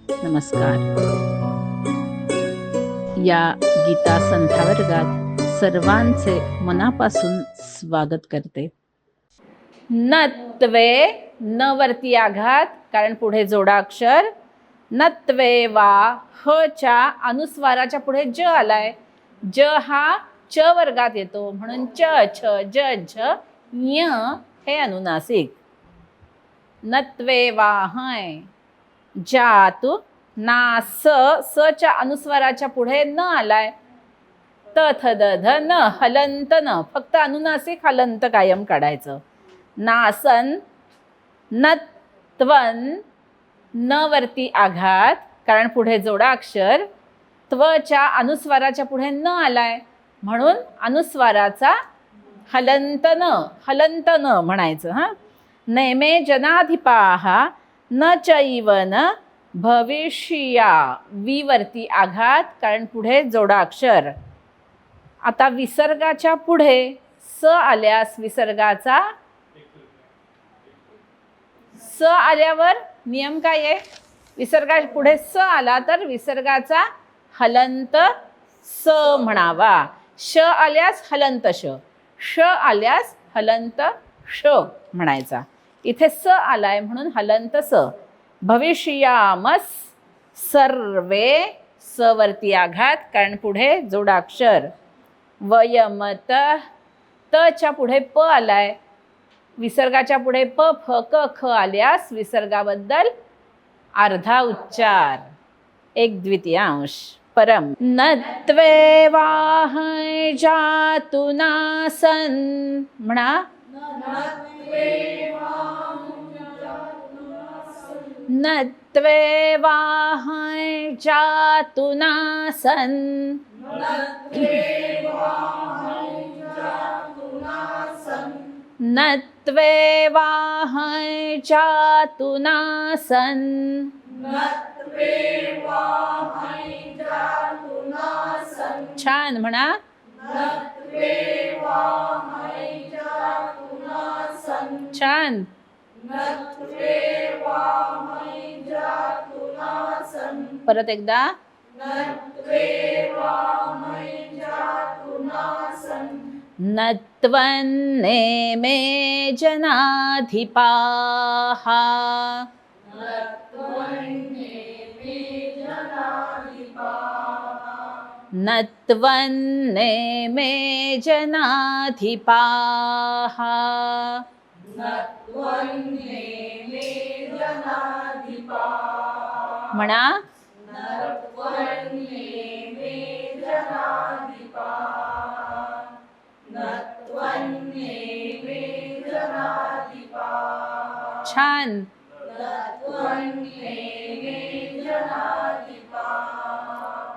नमस्कार. या गीता संध्या वर्गात सर्वांचे मनापासून स्वागत करते. नत्वे, न वरती आघात कारण पुढे जोडा अक्षर. नत्वे वा, ह च्या अनुस्वाराच्या पुढे ज आलाय. ज हा च वर्गात येतो म्हणून च, छ, ज, झ, ञ हे अनुनासिक. नत्वे वा हय. जातु ना, स, स च्या अनुस्वाराच्या पुढे न आलाय. त, थ, द, ध, न, हलंत न, फक्त अनुनासिक हलंत कायम काढायचं. नासन, नत्वन, न वरती आघात कारण पुढे जोडा अक्षर. त्वच्या अनुस्वाराच्या पुढे न आलाय म्हणून अनुस्वाराचा हलंत न म्हणायचं. हा, नेमे जनाधिपाहा न चैवन भविष्या, वी वरती आघात कारण पुढे जोडा अक्षर. आता विसर्गाच्या पुढे स आल्यास विसर्गाचा, स आल्यावर नियम काय आहे? विसर्गा पुढे स आला तर विसर्गाचा हलंत स म्हणावा. श आल्यास हलंत श, श आल्यास हलंत श म्हणायचा. इथे स आलाय म्हणून हलंत स. भविष्यामस सर्वे, स वरती आघात कारण पुढे जोडा अक्षर. वयमत, त च्या पुढे प आलाय. विसर्गाच्या पुढे प, फ, क, ख आल्यास विसर्गाबद्दल अर्धा उच्चार, एक द्वितीयांश. परम नत्वे वाहय जातु नासन, म्हणा. नत्वे वाहय जातु नासन. नत्वे वाहय जातु नासन. छान म्हणा. छान. परत एकदा. नत्वन्ने मे जनाधिपाहा. नत्वन्ने मे जनाधिपाहा. म्हणा. छान.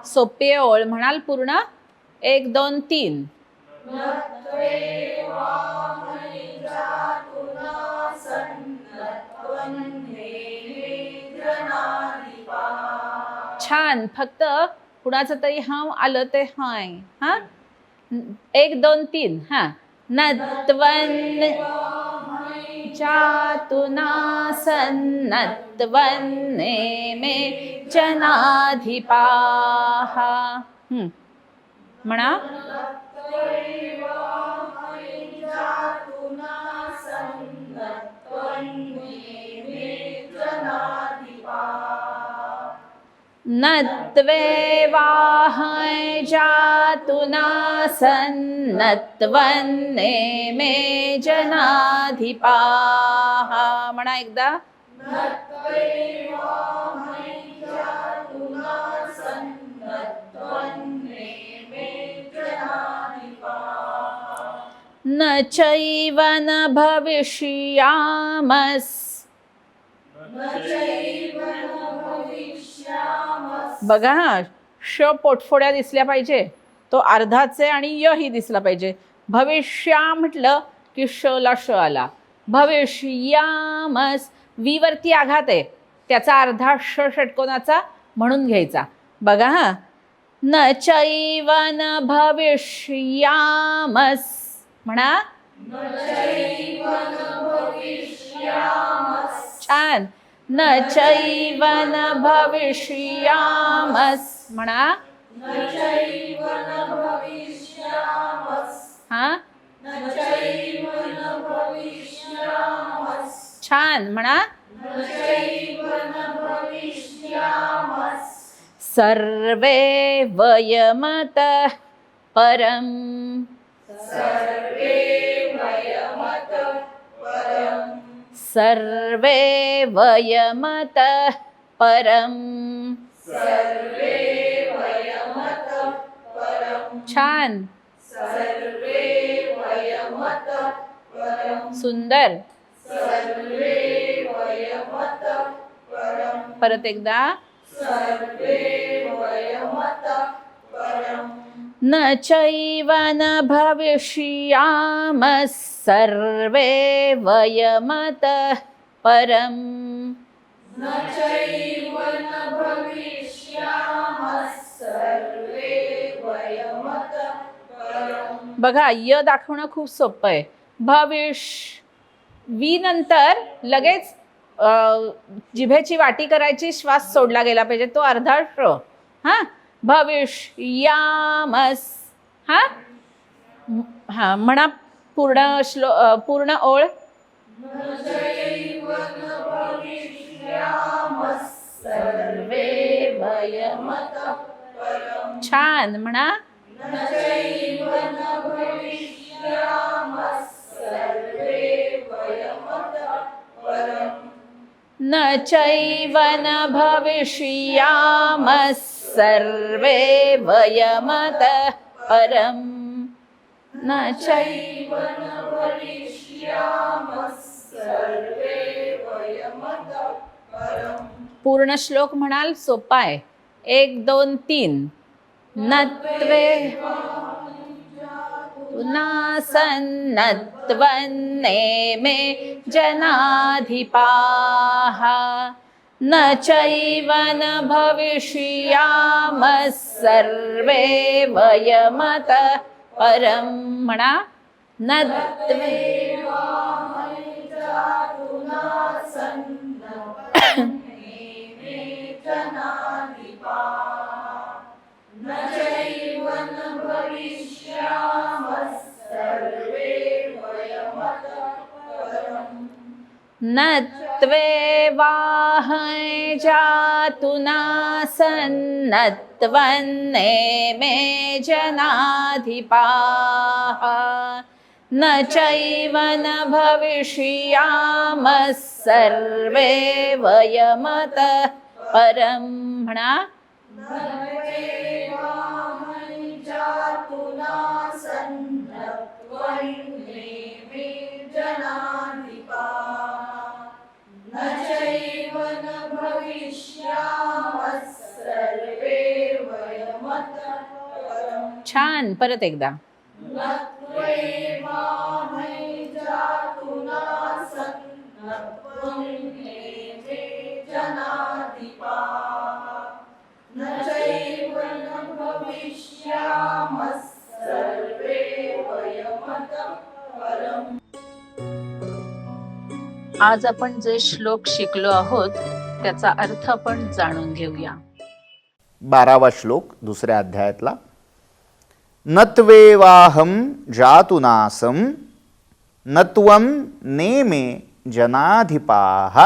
सोपे ओळ म्हणाल पूर्ण. 1, 2, 3. छान. फक्त कुणाचं तरी हाव आलं ते हाय. हा, 1, 2, 3. हा, नत्वन जातु नासन. नत्वन्ने मे जनाधिपाहा. म्हणा. नत्वे वाहय जातु नासन. नत्वन्ने मे जनाधिपाहा. म्हणा एकदा. न चैव न भविष्यामस्. बघा हा, श पोटफोड्या दिसल्या पाहिजे, तो अर्धाचे आणि य ही दिसला पाहिजे. भविष्या म्हटलं की श ला श आला. भविष्यामस, वी वरती आघात आहे, त्याचा अर्धा श षटकोनाचा म्हणून घ्यायचा. बघा हा, न चैव न भविष्यामस. म्हणा. छान. न चैव न भविष्यामस् म्हणा हा छान म्हणा सर्वे वयमतः परम सर्वे वयमतः परम छान सुंदर परत एकदा न चैव न भविष्यामः सर्वे वयमतः परम बघा य दाखवणं खूप सोपं आहे. भविष्य वी नंतर लगेच जिभेची वाटी करायची, श्वास सोडला गेला पाहिजे, तो अर्धा श. हा भविष्यामस् हा हा म्हणा पूर्ण पूर्ण ओळ छान म्हणा न चैव न भविष्यामः सर्वे वयमतः परम न चैव न भविष्यामः सर्वे वयमतः परम. पूर्ण श्लोक म्हणाल सोपा आहे. 1 2 3 नत्वे नासन्नत्वन्नेमे जनाधिपाः न चैव न भविष्यामः सर्वे वयमतः परम म्हणा नत्वे नत्वेवाहं जातु नासन्नत्वन्नेमे जनाधिपाः न चैव न भविष्यामः सर्वे वयमतः परम म्हणा छान परत एकदा आज आपण जे श्लोक शिकलो आहोत त्याचा अर्थ आपण जाणून घेऊया. 12वा श्लोक दुसऱ्या अध्यायातला. नत्वेवाहं जातु नासं नत्वं नेमे जनाधिपाः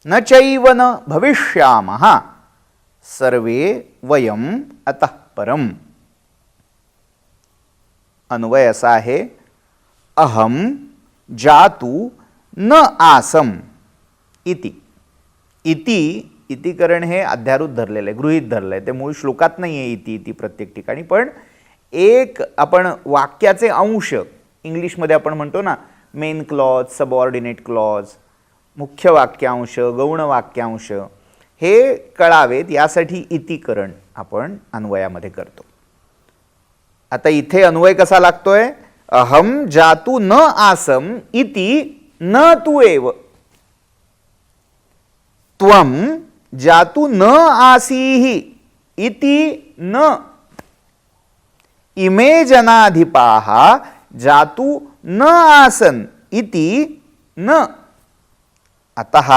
न चैव न भविष्यामः सर्वे वयम अतः परम. अन्वय असा आहे अहम जातु न आसम इति. इतिकरण हे अध्यारूत धरलेलं आहे, गृहीत धरलं आहे, ते मूळ श्लोकात नाही आहे इति प्रत्येक ठिकाणी, पण एक आपण वाक्याचे अंश इंग्लिशमध्ये आपण म्हणतो ना मेन क्लॉज, सबऑर्डिनेट क्लॉज, मुख्य वाक्यांश, गौण वाक्यांश हे कळावेत यासाठी इतिकरण आपण अन्वयामध्ये करतो. आता इथे अन्वय कसा लागतोय? अहम जातु न आसम इति न तु एव. त्वं जातु न आसीहि इति न. इमे जनाधिपाः जातु न आसन इति न. अतः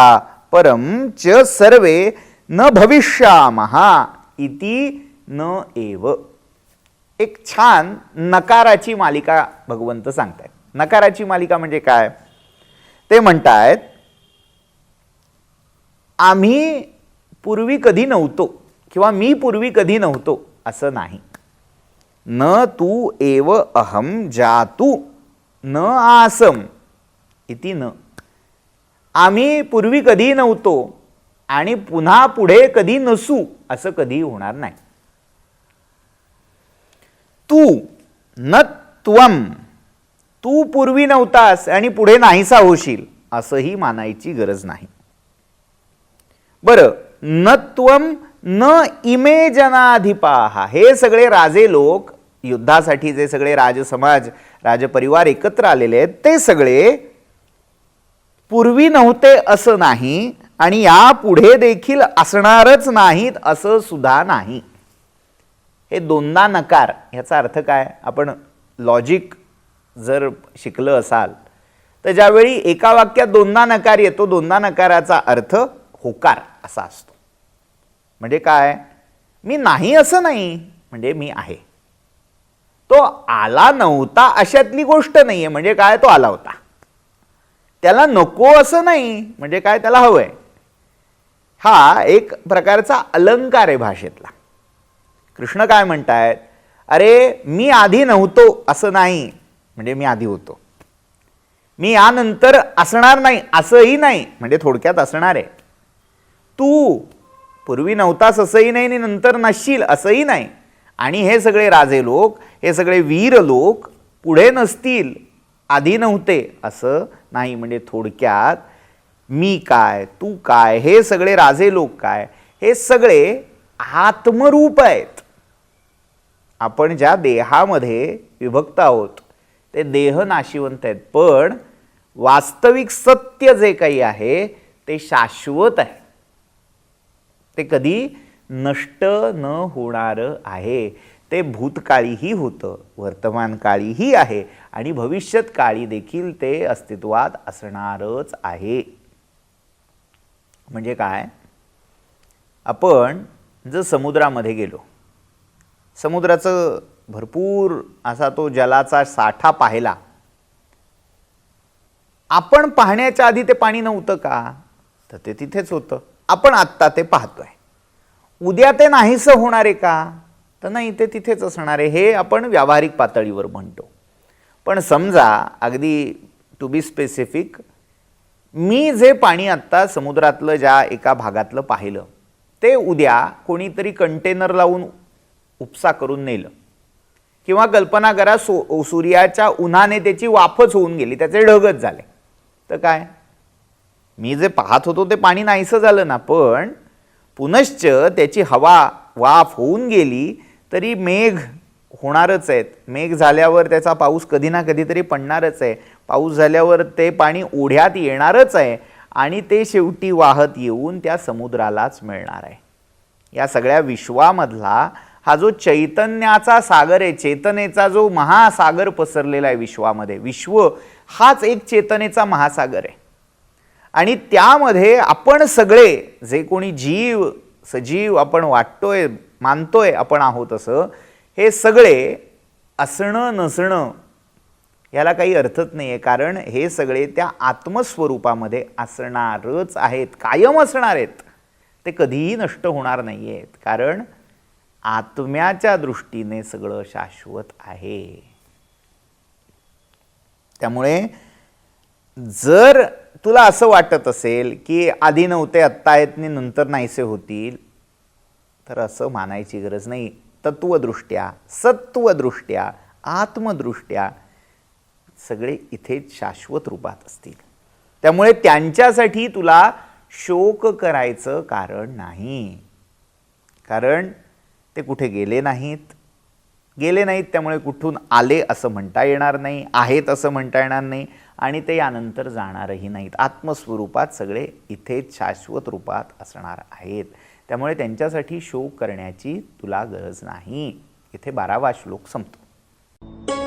परम च सर्वे न भविष्यामः इति न एव. एक छान नकाराची मालिका भगवंत सांगतायत. नकाराची मालिका म्हणजे काय? ते म्हणतायत आम्ही पूर्वी कधी नव्हतो किंवा मी पूर्वी कधी नव्हतो असं नाही. न तू एव अहम जातु न आसम इति न. आम्ही पूर्वी कधी नव्हतो आणि पुन्हा पुढे कधी नसू असं कधी होणार नाही. तू न त्वम, तू पूर्वी नव्हतास आणि पुढे नाहीसा होशील असंही मानायची गरज नाही. बरं, न त्वम न इमे जनाधिपाहा, हे सगळे राजे लोक युद्धासाठी जे सगळे राजसमाज राजपरिवार एकत्र आलेले आहेत ते सगळे पूर्वी नव्हते असं नाही आणि यापुढे देखील असणारच नाहीत असं सुद्धा नाही. हे दोनदा नकार, याचा अर्थ काय? आपण लॉजिक जर शिकलं असाल तर ज्यावेळी एका वाक्यात दोनदा नकार येतो, दोनदा नकाराचा अर्थ होकार असा असतो. म्हणजे काय? मी नाही असं नाही, म्हणजे मी आहे. तो आला नव्हता अशातली गोष्ट नाहीये, म्हणजे काय? तो आला होता. त्याला नको असं नाही, म्हणजे काय? त्याला हवंय. हा एक प्रकारचा अलंकार आहे भाषेतला. कृष्ण काय म्हणतायत? अरे मी आधी नव्हतो असं नाही, म्हणजे मी आधी होतो. मी यानंतर असणार नाही असंही नाही, म्हणजे थोडक्यात असणार आहे. तू पूर्वी नव्हतास असंही नाही आणि नंतर नसशील असंही नाही. आणि हे सगळे राजे लोक, हे सगळे वीर लोक पुढे नसतील, आधी नव्हते असं नाही. म्हणजे थोडक्यात मी काय, तू काय, हे सगळे राजे लोक काय, हे सगळे आत्मरूप आहेत. आपण ज्या देहामध्ये विभक्त आहोत ते देह नाशिवंत आहेत, पण वास्तविक सत्य जे काही आहे ते शाश्वत आहे. ते कधी नष्ट न होणार आहे. ते भूतकाळीही होतं, वर्तमान काळीही आहे आणि भविष्यत काळी देखील ते अस्तित्वात असणारच आहे. म्हणजे काय? आपण जर समुद्रामध्ये गेलो, समुद्राचं भरपूर असा तो जलाचा साठा पाहिला, आपण पाहण्याच्या आधी ते पाणी नव्हतं का? तर ते तिथेच होतं. आपण आत्ता ते पाहतोय. उद्या ते नाहीसं होणार आहे का? तर नाही, ते तिथेच असणार आहे. हे आपण व्यावहारिक पातळीवर म्हणतो. पण समजा अगदी टू बी स्पेसिफिक, मी जे पाणी आत्ता समुद्रातलं ज्या एका भागातलं पाहिलं ते उद्या कोणीतरी कंटेनर लावून उपसा करून नेलं किंवा कल्पना करा सूर्याच्या उन्हाने त्याची वाफच होऊन गेली, त्याचे ढगच झाले, तर काय? मी जे पाहत होतो ते पाणी नाहीसं झालं ना, पण पुनश्च त्याची हवा वाफ होऊन गेली तरी मेघ होणारच आहेत. मेघ झाल्यावर त्याचा पाऊस कधी ना कधीतरी पडणारच आहे. पाऊस झाल्यावर ते पाणी ओढ्यात येणारच आहे आणि ते शेवटी वाहत येऊन त्या समुद्रालाच मिळणार आहे. या सगळ्या विश्वामधला हा जो चैतन्याचा सागर आहे, चेतनेचा जो महासागर पसरलेला आहे विश्वामध्ये, विश्व हाच एक चेतनेचा महासागर आहे. आणि त्यामध्ये आपण सगळे जे कोणी जीव सजीव आपण वाटतोय मानतोय आपण आहोत, असं हे सगळे असणं नसणं याला काही अर्थच नाही आहे. कारण हे सगळे त्या आत्मस्वरूपामध्ये असणारच आहेत, कायम असणार आहेत. ते कधीही नष्ट होणार नाही आहेत, कारण आत्म्याच्या दृष्टीने सगळं शाश्वत आहे. त्यामुळे जर तुला असं वाटत असेल की आधी नव्हते आत्ता आहेत आणि नंतर नाहीसे होतील, तर असं मानायची गरज नाही. तत्वदृष्ट्या, सत्वदृष्ट्या, आत्मदृष्ट्या सगळे इथेच शाश्वत रूपात असतील. त्यामुळे त्यांच्यासाठी तुला शोक करायचं कारण नाही, कारण ते कुठे गेले नाहीत. त्यामुळे कुठून आले असं म्हणता येणार नाही, आहेत असं म्हणता येणार नाही आणि ते यानंतर जाणारही नाहीत. आत्मस्वरूपात सगळे इथेच शाश्वत रूपात असणार आहेत. त्यामुळे त्यांच्यासाठी शोक करण्याची तुला गरज नाही. इथे 12वा श्लोक संपतो.